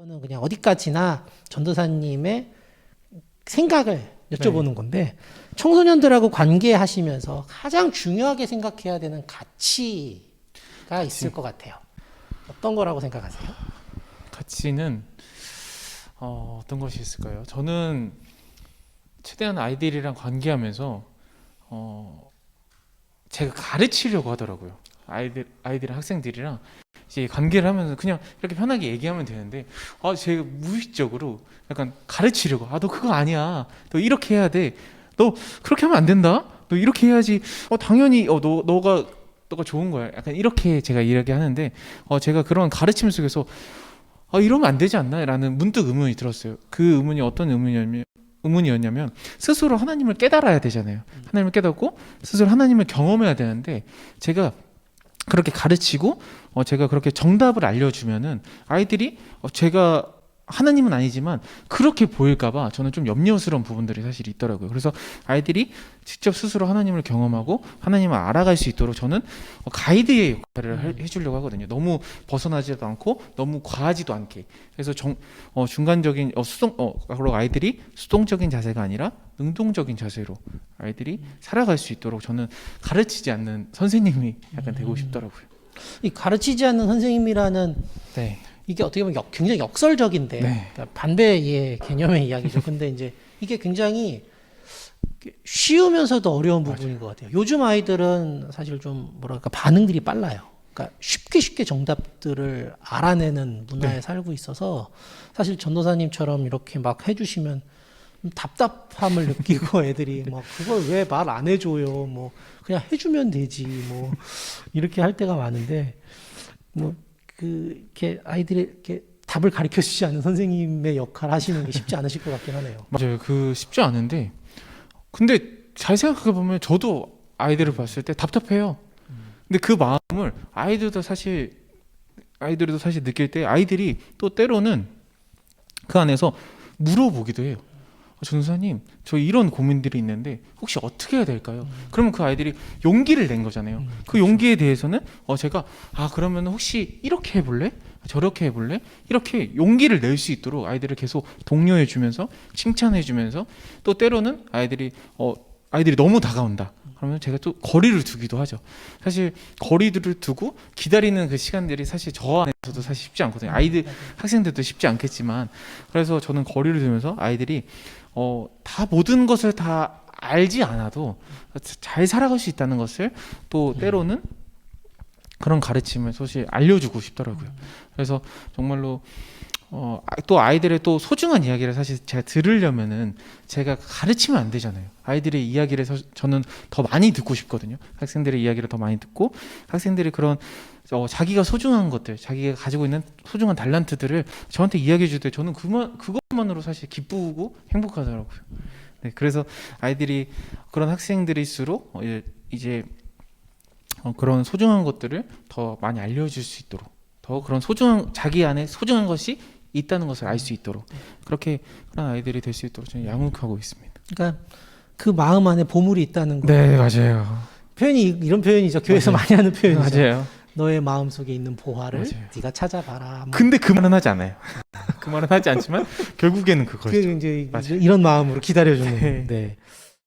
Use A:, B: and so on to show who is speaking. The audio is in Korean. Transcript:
A: 이거는 그냥 어디까지나 전도사님의 생각을 여쭤보는 건데, 청소년들하고 관계하시면서 가장 중요하게 생각해야 되는 가치가 있을 것 같아요. 어떤 거라고 생각하세요?
B: 가치는 어떤 것이 있을까요? 저는 최대한 아이들이랑 관계하면서 제가 가르치려고 하더라고요. 아이들 학생들이랑 이제 관계를 하면서 그냥 이렇게 편하게 얘기하면 되는데, 제가 무의식적으로 약간 가르치려고, 너 그거 아니야, 너 이렇게 해야 돼, 너 그렇게 하면 안 된다, 너 이렇게 해야지, 당연히 너가 좋은 거야, 약간 이렇게 제가 이야기하는데, 제가 그런 가르침 속에서 이러면 안 되지 않나? 라는 문득 의문이 들었어요. 그 의문이 어떤 의문이었냐면 스스로 하나님을 깨달아야 되잖아요. 하나님을 깨닫고 스스로 하나님을 경험해야 되는데, 제가 그렇게 가르치고 제가 그렇게 정답을 알려주면은 아이들이 제가 하나님은 아니지만 그렇게 보일까봐 저는 좀 염려스러운 부분들이 사실 있더라고요. 그래서 아이들이 직접 스스로 하나님을 경험하고 하나님을 알아갈 수 있도록 저는 가이드의 역할을 해주려고 하거든요. 너무 벗어나지도 않고 너무 과하지도 않게. 그래서 중간적인 그리고 아이들이 수동적인 자세가 아니라 능동적인 자세로 아이들이 살아갈 수 있도록 저는 가르치지 않는 선생님이 약간 되고 싶더라고요.
A: 이 가르치지 않는 선생님이라는
B: 네.
A: 이게 어떻게 보면 굉장히 역설적인데,
B: 네.
A: 그러니까 반대의 개념의 이야기죠. 근데 이제 이게 굉장히 쉬우면서도 어려운 부분인 것 같아요. 요즘 아이들은 사실 좀 뭐랄까 반응들이 빨라요. 그러니까 쉽게 정답들을 알아내는 문화에 살고 있어서 사실 전도사님처럼 이렇게 막 해주시면 좀 답답함을 느끼고 애들이 막 그걸 왜 말 안 해줘요, 뭐 그냥 해주면 되지, 뭐 이렇게 할 때가 많은데, 뭐 이렇게 아이들이 이렇게 답을 가르쳐 주지 않는 선생님의 역할 하시는 게 쉽지 않으실 것 같긴 하네요.
B: 맞아요. 쉽지 않은데, 근데 잘 생각해 보면 저도 아이들을 봤을 때 답답해요. 근데 그 마음을 아이들도 사실 느낄 때, 아이들이 또 때로는 그 안에서 물어보기도 해요. 전도사님, 저 이런 고민들이 있는데 혹시 어떻게 해야 될까요? 그러면 그 아이들이 용기를 낸 거잖아요. 그 용기에 대해서는 제가 그러면 혹시 이렇게 해볼래? 저렇게 해볼래? 이렇게 용기를 낼 수 있도록 아이들을 계속 독려해 주면서 칭찬해 주면서, 또 때로는 아이들이 너무 다가온다 그러면 제가 또 거리를 두기도 하죠. 사실 거리들을 두고 기다리는 그 시간들이 사실 저 안에서도 사실 쉽지 않거든요. 학생들도 쉽지 않겠지만, 그래서 저는 거리를 두면서 아이들이 다 모든 것을 다 알지 않아도 잘 살아갈 수 있다는 것을, 또 때로는 그런 가르침을 사실 알려주고 싶더라고요. 그래서 정말로 또 아이들의 또 소중한 이야기를 사실 제가 들으려면은 제가 가르치면 안 되잖아요. 아이들의 이야기를 저는 더 많이 듣고 싶거든요. 학생들의 이야기를 더 많이 듣고, 학생들이 그런 자기가 소중한 것들, 자기가 가지고 있는 소중한 달란트들을 저한테 이야기해 줄 때 저는 그것만으로 사실 기쁘고 행복하더라고요. 네, 그래서 아이들이 그런 학생들일수록 이제 그런 소중한 것들을 더 많이 알려줄 수 있도록, 더 그런 자기 안에 소중한 것이 있다는 것을 알 수 있도록, 그렇게 그런 아이들이 될 수 있도록 저는 양육하고 있습니다.
A: 그러니까 그 마음 안에 보물이 있다는 거.
B: 네, 맞아요.
A: 이런 표현이죠. 교회에서 많이 하는 표현이죠.
B: 맞아요.
A: 너의 마음 속에 있는 보화를
B: 맞아요.
A: 네가 찾아봐라. 뭐.
B: 근데 그 말은 하지 않아요. 그 말은 하지 않지만 결국에는 그거죠.
A: 이제
B: 맞아요.
A: 이런 마음으로 기다려주는.
B: 네.
A: 네.